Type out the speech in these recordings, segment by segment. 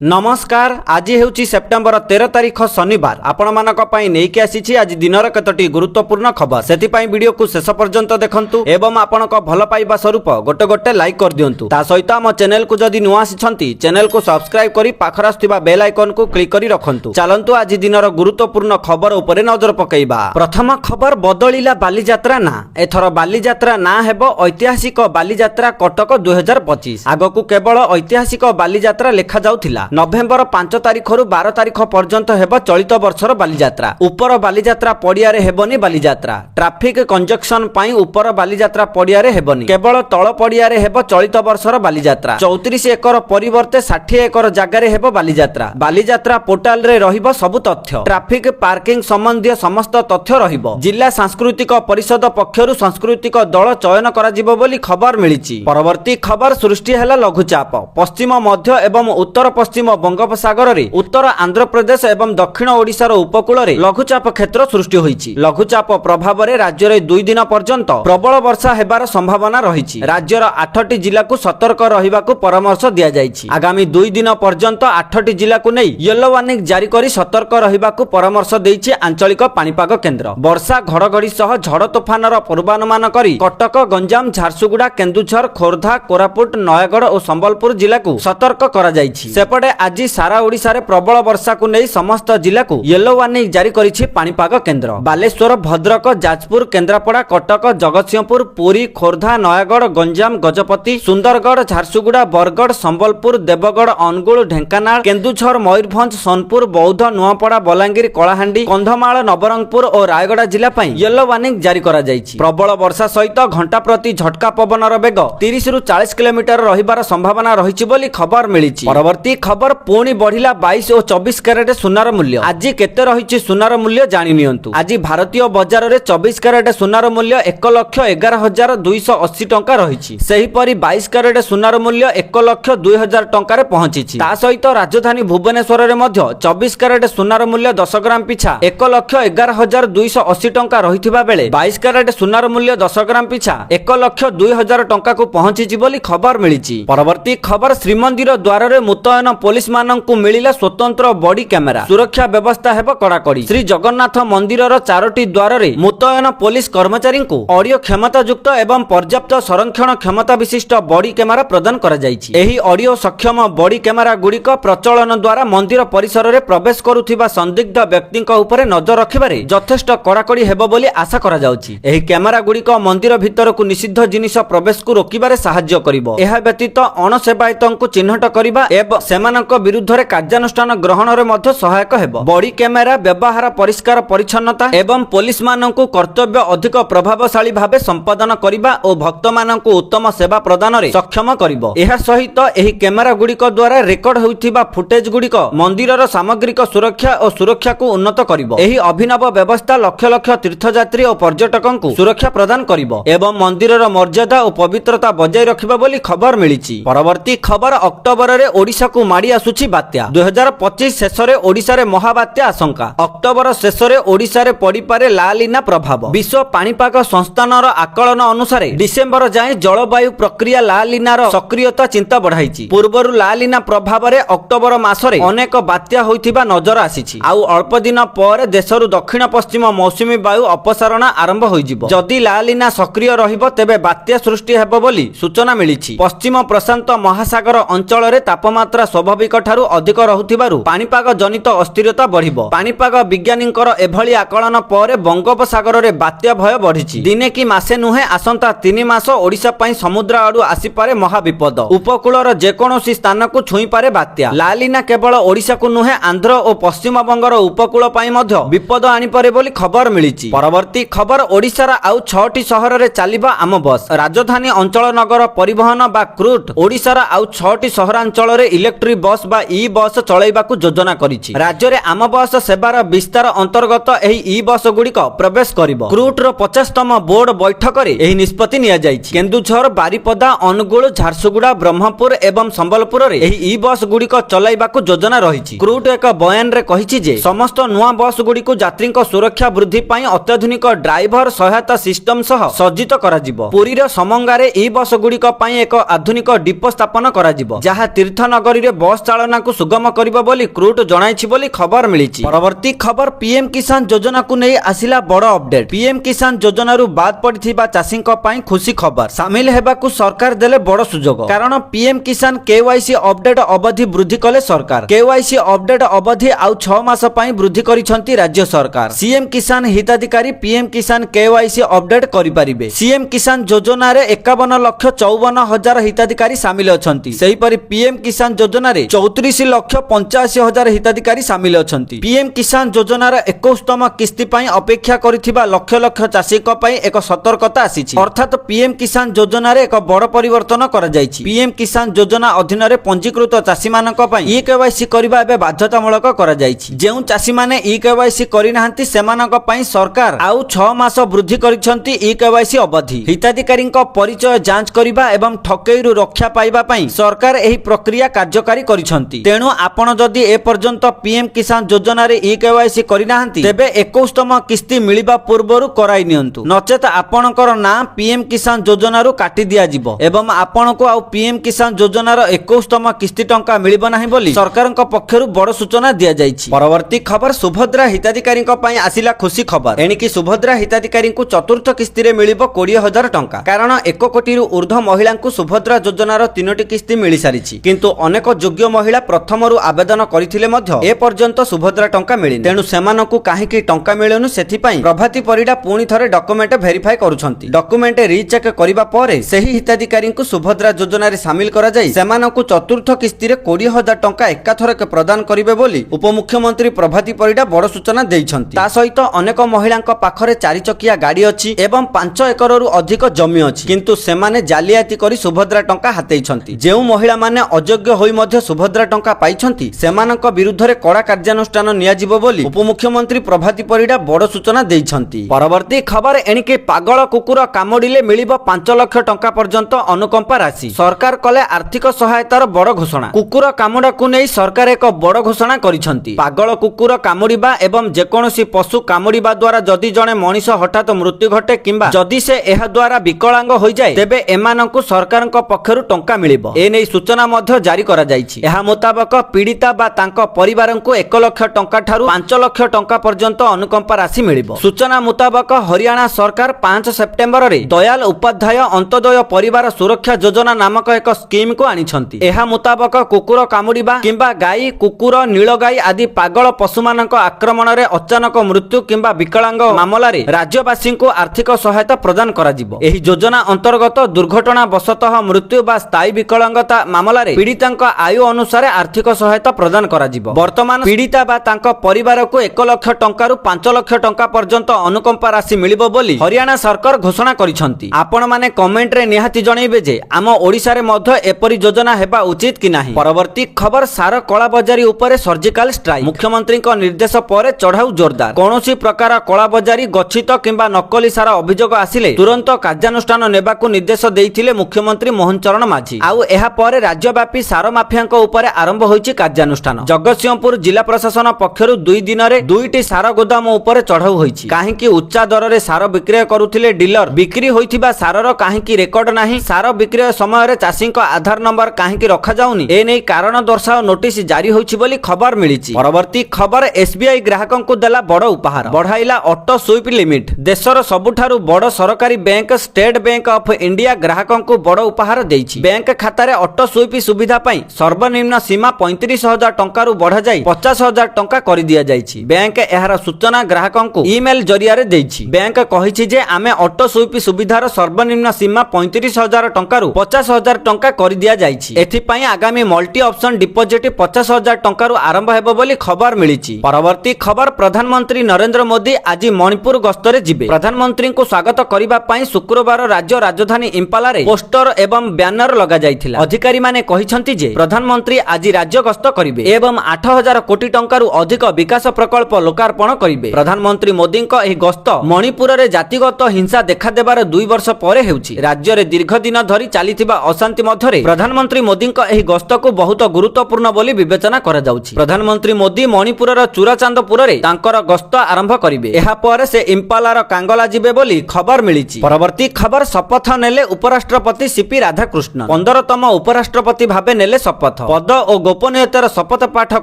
नमस्कार आज हेउची सेप्टेम्बर 13 तारिख शनिवार आपण मानक पई नेकी आसीछि आज दिनर केतोटी गुरुत्वपूर्ण खबर सेति पई वीडियो को शेष पर्यंत देखंतु एवं आपनक भल पाइबा स्वरूप गोटे गोटे लाइक कर दियंतु ता सहित हम चैनल को जदि नुआ आछंती चैनल को सब्सक्राइब करी पाखर आस्थिबा बेल आइकन को क्लिक करी रखंतु चलंतु आज दिनर गुरुत्वपूर्ण खबर उपरे नजर पकेइबा। प्रथम खबर बदलिला बालीजात्रा ना एथर बालीजात्रा ना हेबो ऐतिहासिक बालीजात्रा कटक 2025 आगकू केवल ऐतिहासिक बालीजात्रा लेखा जाउथिला। नवेम्बर 5 तारिख रु 12 तारिख पर्यंत हेबो चलित वर्षर बालीजात्रा उपर बालीजात्रा पड़िया रे हेबनी बालीजात्रा ट्रैफिक कंजक्शन पई उपर बालीजात्रा पड़िया रे हेबनी केवल तळ पड़िया रे हेबो चलित वर्षर बालीजात्रा 34 एकर परिवर्ते 60 एकर जगह रे हेबो बालीजात्रा। बालीजात्रा पोर्टल रे रहिबो सब तथ्य ट्रैफिक पार्किंग संबंधी समस्त तथ्य रहिबो। जिला सांस्कृतिक परिषद पक्षरु सांस्कृतिक दल चयन करा जिवो बोली खबर मिलिछि। परवर्ती खबर सृष्टि हैला लघुचाप पश्चिम मध्य एवं उत्तर पश्चिम बंगोपसागर रे उत्तर आंध्र प्रदेश एवं दक्षिण ओडिशार उपकूल रे लघुचाप क्षेत्र सृष्टि होईछि। लघुचाप प्रभाव रे राज्य रे 2 दिन पर्यंत प्रबल वर्षा हेबार संभावना रहिछि। राज्यर 8टी जिला को सतर्क रहिबाकू परामर्श दिया जाइछि। आगामी 2 दिन पर्यंत 8टी जिला को नै येलो वार्निंग जारी करी सतर्क रहिबाकू परामर्श देइछि आंचलिक पाणीपाग केन्द्र। वर्षा घड़घड़ी सह झड़ तोफानर पूर्वानुमान करी कटक गंजाम झारसुगुड़ा केन्दुझर खोर्धा कोरापुट नयगढ़ और संबलपुर जिला को सतर्क करा जाइछि। सेपटे आज सारा ओडिशा रे प्रबल वर्षा को नहीं समस्त जिला को येलो वार्निंग जारी करिछि पाणीपाग केन्द्र। बालेश्वर भद्रक जाजपुर केन्द्रापड़ा कटक जगतसिंहपुर पुरी खोर्धा नयगढ़ गंजाम गजपति सुंदरगढ़ झारसुगुड़ा बरगढ़ संबलपुर देवगढ़ अनुगुल ढेंकानाल केन्दुझर मयूरभंज सोनपुर बौद्ध नुआपड़ा बलांगीर कलाहांडी कंधमाल नवरंगपुर और रायगड़ा जिला पई येलो वार्निंग जारी करा जाइछि। प्रबल वर्षा सहित घंटा प्रति झटका पवनर बेग 30 रु 40 किलोमीटर रहिबार संभावना रहिछि बोली खबर मिलिछि। परवर्ती खबर पुणी बढ़िला 22 और 24 कैरेट सुनार मूल्य। आज केते रहिछि सुनार मूल्य जानि नियंतु। आज भारतीय बाजार रे 24 कैरेट सुनार मूल्य 1,11,280 टंका रहिछि। सेही परि 22 कैरेट सुनार मूल्य 1,02,000 टंका रे पहुंचिछि। ता सहित राजधानी भुवनेश्वर रे मध्य 24 कैरेट सुनार मूल्य 10 ग्राम पिछा 1,11,280 टंका रहिथिबा बेले 22 कैरेट सुनार मूल्य 10 ग्राम पिछा 1,02,000 टंका को पहुंचिछि बोली खबर मिलिछि। परवर्ती खबर श्रीमंदिर द्वार रे मुतयन पुलिस माननकु मिलिला स्वतंत्र बॉडी कैमेरा सुरक्षा व्यवस्था हेबो कड़ाकड़ी। श्री जगन्नाथ मंदिरर 4टी द्वार रे मुतयन पुलिस कर्मचारी को ऑडियो क्षमता युक्त एवं पर्याप्त संरक्षण क्षमता विशिष्ट बॉडी कैमेरा प्रदान करा जाइछि। एही ऑडियो सक्षम बॉडी कैमेरा गुड़िक प्रचलन द्वारा मंदिर परिसर रे प्रवेश करुथिबा संदिग्ध व्यक्तिक उपरे नजर रखिबारे यथेष्ट कड़ाकड़ी हेबो बोली आशा करा जाउछि। एही कैमेरा गुड़िक मंदिर भितर को निषिद्ध जिनिस प्रवेश को रोकिबारे सहाय्य करिवो। एहा व्यतीत अणसेवायतंकु चिन्हट करिबा एवं सेमानक विरुद्ध रे कार्यानुष्ठान ग्रहण रे मध्य सहायक हेबो। बॉडी कैमेरा व्यवहार परिष्कार परिच्छन्नता एवं पुलिस माननकु कर्तव्य अधिक प्रभावशाली भाबे संपादन करिबा और भक्त माननकु उत्तम सेवा प्रदान रे सक्षम करिवो। एहा सहित एही कैमेरा गुड़िक द्वारा रेकर्ड होइथिबा फुटेज गुड़िक मंदिरर सामग्रिक सुरक्षा और सुरक्षा को उन्नत करिवो। एही अभिनव व्यवस्था लक्ष लक्ष तीर्थयात्री और पर्यटकंकु सुरक्षा प्रदान करिवो एवं मंदिरर मर्यादा और पवित्रता बजाय रखिबा बोली खबर मिलिछि। परवर्ती खबर अक्टोबर रे ओडिशा को माड़ी आसुछि बात्या 2025 शेष रे ओडिशा रे महाबात्या आशंका। अक्टोबर शेष रे ओडिशा रे पड़ी पारे लालिना प्रभाव। विश्व पाणीपाग संस्थानर आकलन अनुसार डिसेम्बर जाए जलवायु प्रक्रिया लालिनार सक्रियता चिंता बढ़ाइछि। पूर्वरु लालिना प्रभाव रे अक्टोबर मासरे अनेक बात्या होइथिबा नजर आसीछि। आउ अल्प दिन पर देशरु दक्षिण पश्चिम मौसुमी वायु अपसारण आरंभ होइजिवो। जदि लालिना सक्रिय रहिबो तेबे बात्या सृष्टि हेबो बोली सूचना मिलिछि। पश्चिम प्रशांत महासागर अंचल रे तापमात्रा स्वाभाविक ठारू अधिक रहुथिबारु पाणीपाग जनित अस्थिरता बढ़िबो। पाणीपाग विज्ञानींकर एभली आकलन पर बंगोपसागर रे बात्या भय बढ़िछि। दिने कि मासे नुहे आसंता 3 मास ओडिशा पई समुद्र आडू आसी पारे महाविपद। उपकूलर जेकोनोसी स्थान को छुई पारे बात्या। लालिना केवल ओडिशा को नुहे आंध्र और पश्चिम बंगर उपकूल पई मध्य विपद आनी पारे बोली खबर मिलिछि। परवर्ती खबर ओडिशार आउ 6टी शहर रे चालिबा आम बस। राजधानी अंचल नगर परिवहन बा क्रूट ओडिशार आउ 6टी सहरांचल रे इलेक्ट्रिक बस बा ई बस चलाइबाकू योजना करिछि। राज्य रे आम बस सेवार विस्तार अंतर्गत एही ई बस गुड़िक प्रवेश करिवो। क्रूट रो 50तम बोर्ड बैठक रे एही निष्पत्ति निया जाइछि। केन्दुझर बारिपदा अनुगुल झारसुगुड़ा ब्रह्मपुर एवं संबलपुर रे एही ई बस गुड़िक चलाइबाकू योजना रहिछि। क्रूट एक बयान रे कहिछि जे समस्त नुआ बस गुड़िक यात्रीक सुरक्षा वृद्धि पई अत्याधुनिक ड्राइवर सहायता सिस्टम सह सज्जित कराजिवो। पुरीर समंगारे ई बस गुड़िक पई एक आधुनिक डिपो स्थापन कराजिवो जहा तीर्थनगरी रे बस चालना को सुगम करिबो बोली क्रूट जणाइछि बोली खबर मिलिछि। परवर्ती खबर पीएम किसान योजना को नहीं आसिला बड़ अपडेट। पीएम किसान योजना रु बाद पड़िथिबा चाषीक पई खुशी खबर। शामिल हेबाकू सरकार देले बड़ सुजोग। कारण पीएम किसान केवाईसी अपडेट अवधि वृद्धि कले सरकार। केवाईसी अपडेट अवधि आउ 6 मास पई वृद्धि करिसंती राज्य सरकार। सीएम किसान हिताधिकारी पीएम किसान केवाईसी अपडेट करि परिबे। सीएम किसान योजना रे 51,54,000 हिताधिकारी शामिल अछंती। सेही परि पीएम किसान योजना रे 34,85,000 हिताधिकारी शामिल अछंती। पीएम किसान योजना रे 21तम किस्ती पई अपेक्षा करिथिबा लक्ष लक्ष चाषीक पई एक सतर्कता आसीछि। अर्थात पीएम किसान योजना रे एक बड़ परिवर्तन करा जायछि। पीएम किसान योजना अधीन रे पंजीकृत चाषी मानक पई ई केवाईसी करबा एबे बाध्यतामूलक करा जायछि। जेउ चाषी माने ई केवाईसी करि नाहंती सेमानक पई सरकार आउ 6 मास वृद्धि करिसंती ई केवाईसी अवधि। हिताधिकारीक परिचय जांच करिबा एवं ठकेईरु रक्षा पाइबा पई सरकार एही प्रक्रिया कार्यकारी करिसंती। तेणु आपण जदि ए पर्यंत पीएम किसान योजना रे ई केवाईसी करि नाहंती तेबे 21तम किस्ती मिलिबा पूर्वरु कराई नियंतु। नचेत आपणकर नाम पीएम किसान योजना रु काटी दिया जिवो एवं आपणको आउ पीएम किसान योजना रो 21तम किस्ती टंका मिलिबो नाही बोली सरकारक पक्षरु बड़ सूचना दिया जायछि। परवर्ती खबर सुभद्रा हिताधिकारीक पई आसिला खुशी खबर। एणिकी सुभद्रा हिताधिकारी को चतुर्थ किस्ती रे मिलिबो 20,000 टंका। कारण 1 कोटी रु ऊर्ध्व महिला को सुभद्रा योजना रो 3टी किस्ती मिली सारिछि। किंतु अनेक योग्य महिला प्रथमरु आवेदन करिथिले मध्य ए पर्यंत सुभद्रा टंका मिलिनि। तेणु सेमानकु काहेकि टंका मिलुनु सेथि पई प्रभाती परिडा पुणी थरे डॉक्यूमेंट वेरीफाई करूछंती। डॉक्यूमेंट रीचेक करिबा परे सेही हिताधिकारी को सुभद्रा योजना रे शामिल करा जाई सेमानकु चतुर्थ किस्ती रे 20,000 टंका एकाथरके प्रदान करिवे बोली उपमुख्यमंत्री प्रभाती परिडा बड़ सूचना देइछंती। ता सहित अनेक महिलांक पाखरे 4 चकिया गाड़ी अछि एवं 5 एकररु अधिक जमी अछि। किंतु सेमाने जालियाती करी सुभद्रा टंका हातेइछंती। जेउ महिला माने अयोग्य होई मध्य सुभद्रा टंका पाइछंती सेमानक विरुद्ध रे कड़ा कार्यानुष्ठान नियाजिबो बोली उपमुख्यमंत्री प्रभाती परिडा बड़ सूचना देइछंती। परवर्ती खबर एणिके पागल कुकुर कामोडिले मिलिबो 5 लाख टंका पर्यंत अनुकंपा राशि। सरकार कले आर्थिक सहायतार बड़ घोषणा। कुकुर कामुडा को नै सरकार एक बड़ घोषणा करिछंती। पागल कुकुर कामुडिबा एवं जेकोनोसी पशु कामुडिबा द्वारा जदि जणे मनीष हठात मृत्यु घटे किंबा जदि से एहा द्वारा विकलांग होई जाय तेबे एमानंकु सरकारक पक्षरु टंका मिलिबो। ए नै सूचना मध्य जारी करा जायछि। एहा मुताबक पीड़िता बा तांको परिवारंकु 1 लाख टंका ठारू 5 लाख टंका पर्यंत अनुकंपा राशि मिलिबो। सूचना मुताबक हरियाणा सरकार 5 सेप्टेम्बर रे दयाल उपाध्याय अंत्योदय परिवार सुरक्षा योजना नामक एक स्कीम को आनिछंती। एहा मुताबक कुकुर कामुडिबा किंबा गाई कुकुर नीलगाई आदि पागल पशुमानक आक्रमण रे अचानक मृत्यु किंबा विकलांग मामला रे राज्यवासी को आर्थिक सहायता प्रदान करा जिवो। एही योजना अंतर्गत दुर्घटना बशतः मृत्यु बा स्थायी विकलांगता मामला रे पीड़ितांक आयु अनुसार आर्थिक सहायता प्रदान करा जिवो। वर्तमान पीड़िता बा तांको परिवार को 1 लाख टंका रु 5 लाख टंका पर्यंत अनुकंपा राशि मिलिबो बोली हरियाणा सरकार घोषणा करिसंती। आपण माने कमेंट रे निहाती जणैबे जे आम ओडिसा रे मध्य एपरि योजना हेबा उचित कि नाही। परवर्ती खबर सार कला बजारी उपरे सर्जिकल स्ट्राइक। मुख्यमंत्री को निर्देश परे चढ़ाऊ जोरदार। कोनोसी प्रकार कला बजारी गच्छित किंबा नकली सार अभियोग आसिले तुरंत कार्यानुष्ठान नेबाकू निर्देश देइथिले मुख्यमंत्री मोहन चरण माझी। आउ एहा परे राज्यव्यापी सार माफियाक उपरे आरंभ होईछि कार्यानुष्ठान। जगतसिंहपुर जिला प्रशासन पक्षरु 2 दिन रे 2टी सार गोदाम उपरे चढ़ाऊ होईछि। काहेकि उच्चा दर रे सार विक्रय करुथिले डीलर बिक्री होइथिबा सारर काहेकि रेकर्ड नाही। सार विक्रय समय रे चाषीक आधार नंबर काहेकि रखा जाउनी ए नै कारण दर्शाओ नोटिस जारी होईछि बोली खबर मिलिछि। परवर्ती खबर एसबीआई ग्राहकंकु देला बड़ उपहार। बढ़ाइला ऑटो स्वीप लिमिट। देशर सबुठारु बड़ सरकारी bank State Bank of India ग्राहकंकु बड़ उपहार देइछि। बैंक खाता रे ऑटो स्वीप सुविधा पई सर्वनिम्न सीमा 35,000 टंका रु बढ़ा जाई 50,000 टंका करि दिया जाइछि। बैंक एहार सूचना ग्राहकंकु ईमेल जरिया रे देइछि। बैंक कहिछि जे आमे ऑटो स्वीप सुविधार सर्वनिम्न सीमा 35,000 टंका रु 50,000 टंका करि दिया जाइछि। एथि पई आगामी मल्टी ऑप्शन डिपोजिट 50,000 टंका रु आरंभ हेबो बोली खबर मिलिछि। परवर्ती खबर प्रधानमंत्री नरेंद्र मोदी आज मणिपुर गस्तरे जिबे। प्रधानमंत्री को स्वागत करिबा पई शुक्रवार राज्य राजधानी इम्फाल रे पोस्टर एवं बैनर लगा जाइथिला। अधिकारी माने कहिसंती जे प्रधानमंत्री आज राज्य गस्त करिबे एवं 8,000 कोटी टंका रु अधिक विकास प्रकल्प लोकार्पण करिबे। प्रधानमंत्री मोदी को एही गस्त मणिपुर रे जातिगत हिंसा देखा देबार 2 वर्ष परे हेउछि। राज्य रे दीर्घ दिन धरि चालिथिबा अशांति मध्यरे प्रधानमंत्री मोदी को एही गस्त को बहुत गुरुत्वपूर्ण बोली विवेचना करा जाउछि। प्रधानमंत्री मोदी मणिपुर रो चुराचांदपुर रे तांकर गस्त आरंभ करिबे। एहा परे से इम्फालर कांगला जिबे बोली खबर मिलिछि। परवर्ती खबर शपथ नेले उपराष्ट्रपति सीपी राधाकृष्णन। 15तम उपराष्ट्रपति भाबे नेले शपथ। पद और गोपनीयतार शपथ पाठ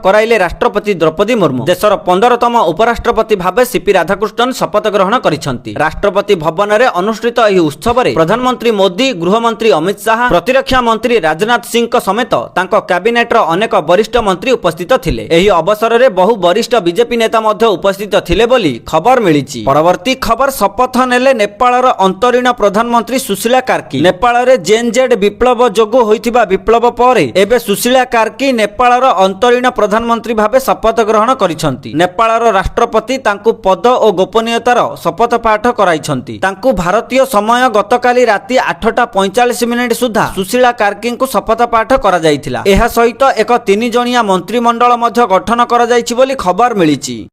कराइले राष्ट्रपति द्रौपदी मुर्मू। देशर 15तम उपराष्ट्रपति भावे सीपी राधाकृष्णन शपथ ग्रहण करिसेंती। राष्ट्रपति भवन में अनुष्ठित यह उत्सव में प्रधानमंत्री मोदी, गृहमंत्री अमित शाह, प्रतिरक्षा मंत्री राजनाथ सिंह समेत तांको कैबिनेटर अनेक वरिष्ठ मंत्री उपस्थित थिले। एही अवसर में बहु वरिष्ठ बीजेपी नेता मध्य उपस्थित थिले बोली खबर मिली। परवर्ती खबर शपथ नेले नेपालर अंतरीण प्रधानमंत्री सुशीला कार्की। नेपाल रे जेनजेड विप्लव जोगु होइथिबा विप्लव परे एबे सुशीला कार्की नेपालर अंतरीण प्रधानमंत्री भावे शपथ ग्रहण करिसंती। नेपालर राष्ट्रपति तांकु पद और गोपनीयतार शपथ पाठ कराइछंती। तांकु भारतीय समय गतकाली राति 8:45 सुधा सुशीला कार्की को शपथ पाठ करा जाइथिला। एहा सहित एक 3 जणिया मंत्रिमंडल मध्य गठन करा जाइछि बोली खबर मिलिछि।